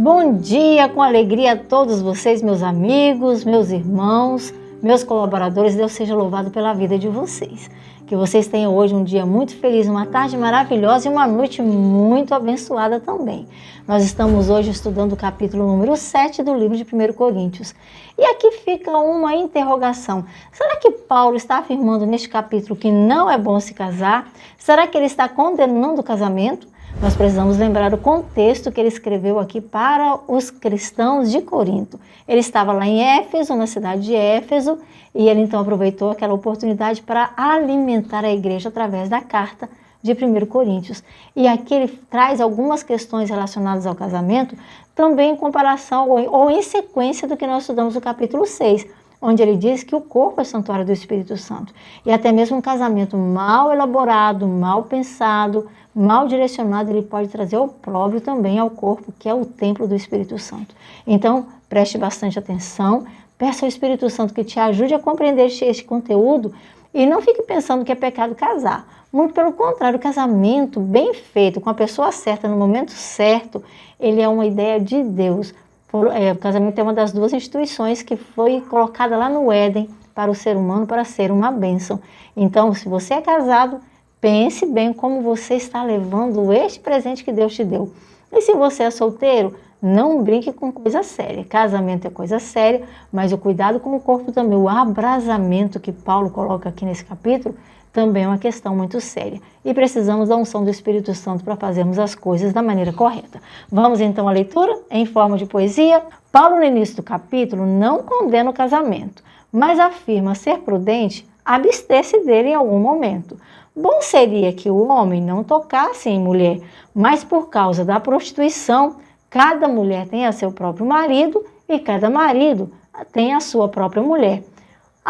Bom dia, com alegria a todos vocês, meus amigos, meus irmãos, meus colaboradores. Deus seja louvado pela vida de vocês. Que vocês tenham hoje um dia muito feliz, uma tarde maravilhosa e uma noite muito abençoada também. Nós estamos hoje estudando o capítulo número 7 do livro de 1 Coríntios. E aqui fica uma interrogação. Será que Paulo está afirmando neste capítulo que não é bom se casar? Será que ele está condenando o casamento? Nós precisamos lembrar o contexto que ele escreveu aqui para os cristãos de Corinto. Ele estava lá em Éfeso, na cidade de Éfeso, e ele então aproveitou aquela oportunidade para alimentar a igreja através da carta de 1 Coríntios. E aqui ele traz algumas questões relacionadas ao casamento, também em comparação ou em sequência do que nós estudamos no capítulo 6, onde ele diz que o corpo é santuário do Espírito Santo. E até mesmo um casamento mal elaborado, mal pensado, mal direcionado, ele pode trazer opróbrio também ao corpo, que é o templo do Espírito Santo. Então, preste bastante atenção, peça ao Espírito Santo que te ajude a compreender este conteúdo e não fique pensando que é pecado casar. Muito pelo contrário, o casamento bem feito, com a pessoa certa, no momento certo, ele é uma ideia de Deus. O casamento é uma das duas instituições que foi colocada lá no Éden para o ser humano, para ser uma bênção. Então, se você é casado, pense bem como você está levando este presente que Deus te deu. E se você é solteiro, não brinque com coisa séria. Casamento é coisa séria, mas o cuidado com o corpo também, o abrasamento que Paulo coloca aqui nesse capítulo, também é uma questão muito séria. E precisamos da unção do Espírito Santo para fazermos as coisas da maneira correta. Vamos então à leitura em forma de poesia. Paulo, no início do capítulo, não condena o casamento, mas afirma ser prudente abster-se dele em algum momento. Bom seria que o homem não tocasse em mulher, mas por causa da prostituição, cada mulher tem seu próprio marido e cada marido tem a sua própria mulher.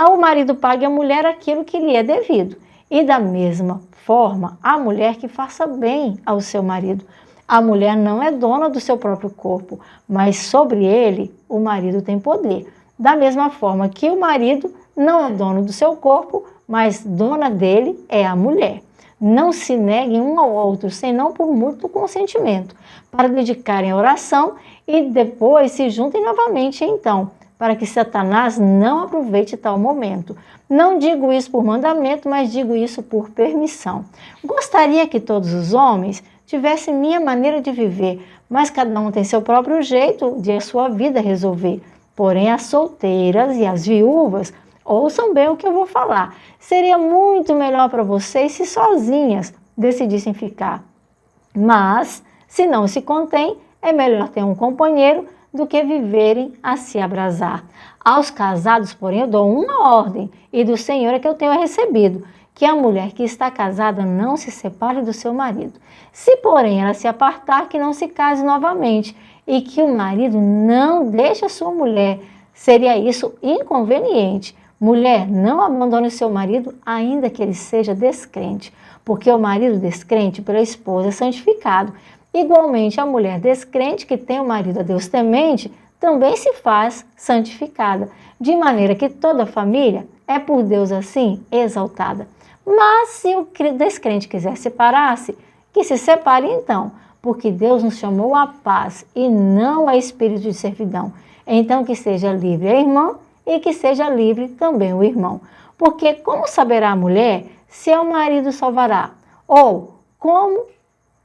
O marido pague à mulher aquilo que lhe é devido. E da mesma forma, a mulher que faça bem ao seu marido. A mulher não é dona do seu próprio corpo, mas sobre ele o marido tem poder. Da mesma forma que o marido não é dono do seu corpo, mas dona dele é a mulher. Não se neguem um ao outro, senão por mútuo consentimento, para dedicarem a oração e depois se juntem novamente então, para que Satanás não aproveite tal momento. Não digo isso por mandamento, mas digo isso por permissão. Gostaria que todos os homens tivessem minha maneira de viver, mas cada um tem seu próprio jeito de a sua vida resolver. Porém, as solteiras e as viúvas, ouçam bem o que eu vou falar. Seria muito melhor para vocês se sozinhas decidissem ficar. Mas, se não se contém, é melhor ter um companheiro do que viverem a se abrasar. Aos casados, porém, eu dou uma ordem, e do Senhor é que eu tenho recebido, que a mulher que está casada não se separe do seu marido. Se, porém, ela se apartar, que não se case novamente, e que o marido não deixe a sua mulher. Seria isso inconveniente. Mulher, não abandone o seu marido, ainda que ele seja descrente, porque o marido descrente pela esposa é santificado. Igualmente, a mulher descrente que tem o marido a Deus temente também se faz santificada, de maneira que toda a família é por Deus assim exaltada. Mas se o descrente quiser separar-se, que se separe então, porque Deus nos chamou à paz e não a espírito de servidão. Então que seja livre a irmã e que seja livre também o irmão. Porque como saberá a mulher se o marido salvará? Ou como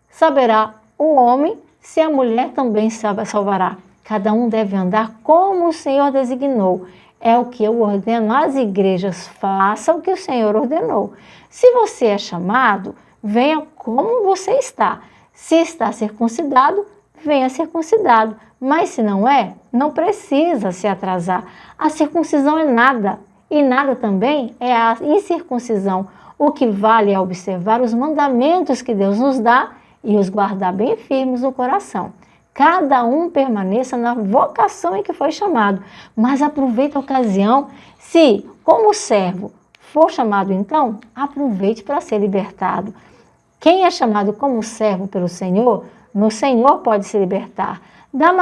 saberá o homem se a mulher também salvará? Cada um deve andar como o Senhor designou. É o que eu ordeno às igrejas, faça o que o Senhor ordenou. Se você é chamado, venha como você está. Se está circuncidado, venha circuncidado. Mas se não é, não precisa se atrasar. A circuncisão é nada, e nada também é a incircuncisão. O que vale é observar os mandamentos que Deus nos dá e os guardar bem firmes no coração. Cada um permaneça na vocação em que foi chamado, mas aproveite a ocasião. Se, como servo, for chamado então, aproveite para ser libertado. Quem é chamado como servo pelo Senhor, no Senhor pode se libertar. Da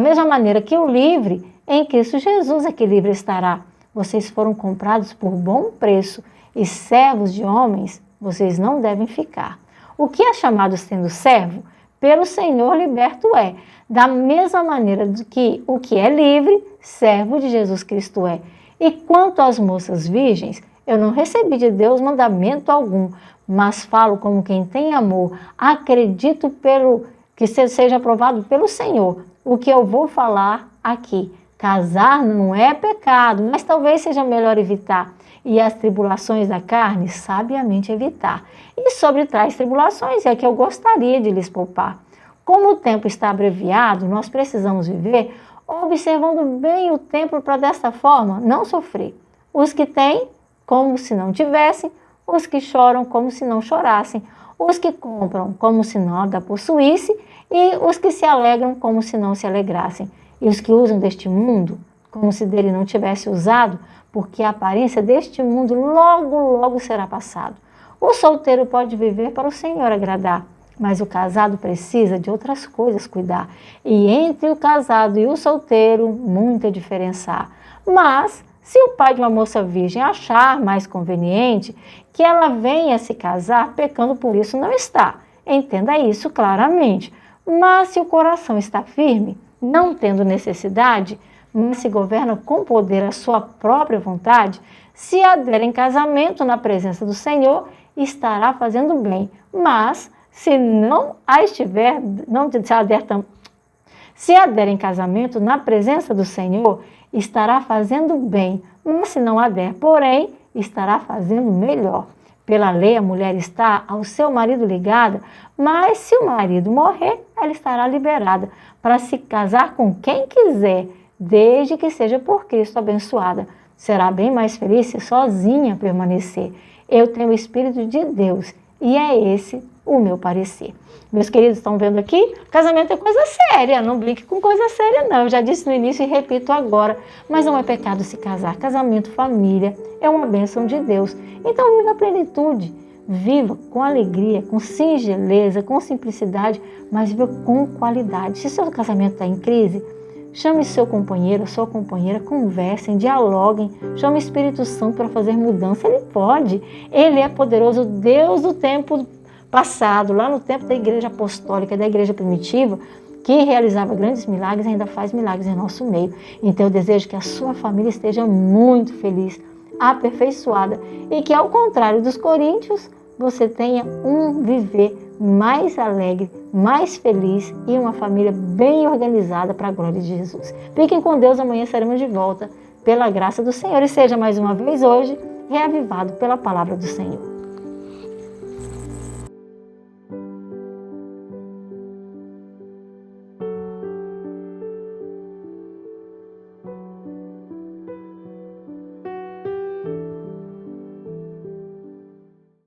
mesma maneira que o livre, em Cristo Jesus é que livre estará. Vocês foram comprados por bom preço e servos de homens, vocês não devem ficar. O que é chamado sendo servo? pelo Senhor liberto é. Da mesma maneira que o que é livre, servo de Jesus Cristo é. E quanto às moças virgens, eu não recebi de Deus mandamento algum, mas falo como quem tem amor, acredito que seja aprovado pelo Senhor. O que eu vou falar aqui, casar não é pecado, mas talvez seja melhor evitar. E as tribulações da carne, sabiamente evitar. E sobre tais tribulações é que eu gostaria de lhes poupar. Como o tempo está abreviado, nós precisamos viver observando bem o tempo para desta forma não sofrer. Os que têm, como se não tivessem, os que choram como se não chorassem, os que compram como se nada possuísse e os que se alegram como se não se alegrassem. E os que usam deste mundo como se dele não tivesse usado, porque a aparência deste mundo logo, logo será passado. O solteiro pode viver para o Senhor agradar, mas o casado precisa de outras coisas cuidar. E entre o casado e o solteiro, muita diferença há. Mas, se o pai de uma moça virgem achar mais conveniente que ela venha se casar, pecando por isso não está. Entenda isso claramente. Mas se o coração está firme, não tendo necessidade, mas se governa com poder a sua própria vontade, se adere em casamento na presença do Senhor, estará fazendo bem. Mas, se não a estiver, se adere em casamento na presença do Senhor, estará fazendo bem. Mas se não adere, porém, estará fazendo melhor. Pela lei, a mulher está ao seu marido ligada, mas se o marido morrer, ela estará liberada para se casar com quem quiser, desde que seja por Cristo abençoada. Será bem mais feliz se sozinha permanecer. Eu tenho o Espírito de Deus e é esse o meu parecer. Meus queridos, estão vendo aqui? Casamento é coisa séria, não brinque com coisa séria não. Eu já disse no início e repito agora, mas não é pecado se casar. Casamento, família, é uma bênção de Deus. Então viva a plenitude, viva com alegria, com singeleza, com simplicidade, mas viva com qualidade. Se seu casamento está em crise, chame seu companheiro, sua companheira, conversem, dialoguem, chame o Espírito Santo para fazer mudança. Ele pode, Ele é poderoso, Deus do tempo passado, lá no tempo da igreja apostólica, da igreja primitiva, que realizava grandes milagres, ainda faz milagres em nosso meio. Então eu desejo que a sua família esteja muito feliz, aperfeiçoada e que, ao contrário dos coríntios, você tenha um viver mais alegre, mais feliz e uma família bem organizada para a glória de Jesus. Fiquem com Deus, amanhã estaremos de volta pela graça do Senhor e seja mais uma vez hoje reavivado pela palavra do Senhor.